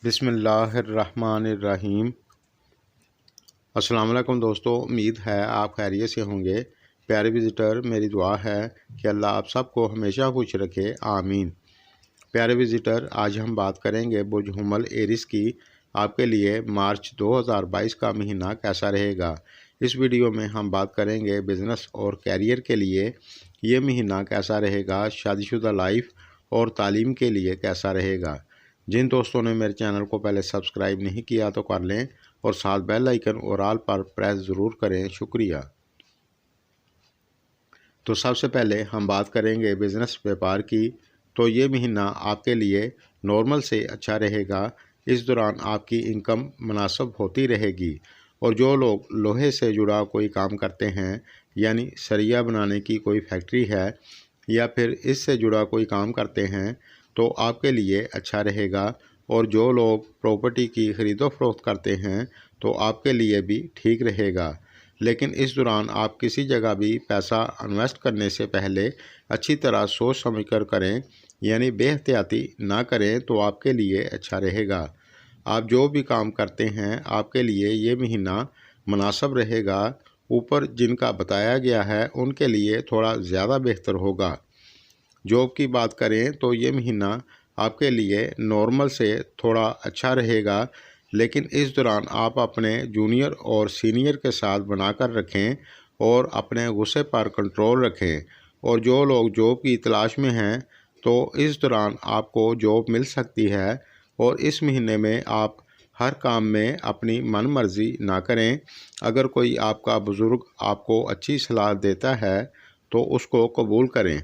बिस्मिल्लाहिर्रहमानिर्रहीम। अस्सलाम वालेकुम दोस्तों, उम्मीद है आप खैरियत से होंगे। प्यारे विज़िटर, मेरी दुआ है कि अल्लाह आप सबको हमेशा खुश रखे, आमीन। प्यारे विज़िटर, आज हम बात करेंगे बुर्ज हुमल एरिस की। आपके लिए मार्च 2022 का महीना कैसा रहेगा। इस वीडियो में हम बात करेंगे बिज़नेस और कैरियर के लिए ये महीना कैसा रहेगा, शादीशुदा लाइफ और तालीम के लिए कैसा रहेगा। जिन दोस्तों ने मेरे चैनल को पहले सब्सक्राइब नहीं किया तो कर लें और साथ बेल आइकन और ऑल पर प्रेस ज़रूर करें, शुक्रिया। तो सबसे पहले हम बात करेंगे बिज़नेस व्यापार की। तो ये महीना आपके लिए नॉर्मल से अच्छा रहेगा। इस दौरान आपकी इनकम मुनासिब होती रहेगी और जो लोग लोहे से जुड़ा कोई काम करते हैं, यानी सरिया बनाने की कोई फैक्ट्री है या फिर इससे जुड़ा कोई काम करते हैं, तो आपके लिए अच्छा रहेगा। और जो लोग प्रॉपर्टी की ख़रीदो फरोख्त करते हैं तो आपके लिए भी ठीक रहेगा। लेकिन इस दौरान आप किसी जगह भी पैसा इन्वेस्ट करने से पहले अच्छी तरह सोच समझ कर करें, यानी बेहतियाती ना करें तो आपके लिए अच्छा रहेगा। आप जो भी काम करते हैं आपके लिए ये महीना मुनासिब रहेगा। ऊपर जिनका बताया गया है उनके लिए थोड़ा ज़्यादा बेहतर होगा। जॉब की बात करें तो ये महीना आपके लिए नॉर्मल से थोड़ा अच्छा रहेगा, लेकिन इस दौरान आप अपने जूनियर और सीनियर के साथ बनाकर रखें और अपने गुस्से पर कंट्रोल रखें। और जो लोग जॉब की तलाश में हैं तो इस दौरान आपको जॉब मिल सकती है। और इस महीने में आप हर काम में अपनी मन मर्जी ना करें। अगर कोई आपका बुज़ुर्ग आपको अच्छी सलाह देता है तो उसको कबूल करें।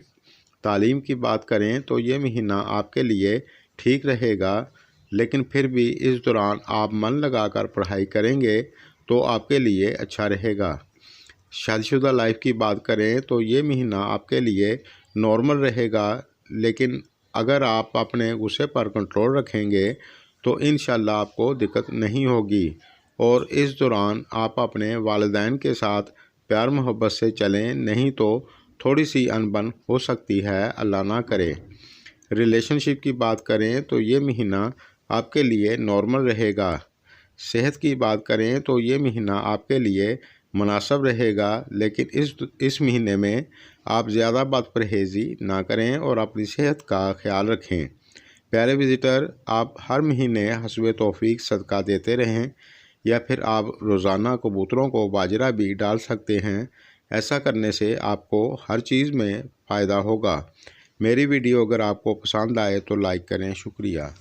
तालीम की बात करें तो ये महीना आपके लिए ठीक रहेगा, लेकिन फिर भी इस दौरान आप मन लगाकर पढ़ाई करेंगे तो आपके लिए अच्छा रहेगा। शादीशुदा लाइफ की बात करें तो ये महीना आपके लिए नॉर्मल रहेगा, लेकिन अगर आप अपने गुस्से पर कंट्रोल रखेंगे तो इंशाल्लाह आपको दिक्कत नहीं होगी। और इस दौरान आप अपने वालिदैन के साथ प्यार मोहब्बत से चलें, नहीं तो थोड़ी सी अनबन हो सकती है, अल्लाह ना करे। रिलेशनशिप की बात करें तो ये महीना आपके लिए नॉर्मल रहेगा। सेहत की बात करें तो ये महीना आपके लिए मुनासिब रहेगा, लेकिन इस महीने में आप ज़्यादा बदपरहेज़ी ना करें और अपनी सेहत का ख्याल रखें। प्यारे विज़िटर, आप हर महीने हस्बे तौफीक सदका देते रहें या फिर आप रोज़ाना कबूतरों को बाजरा भी डाल सकते हैं। ऐसा करने से आपको हर चीज़ में फ़ायदा होगा। मेरी वीडियो अगर आपको पसंद आए तो लाइक करें, शुक्रिया।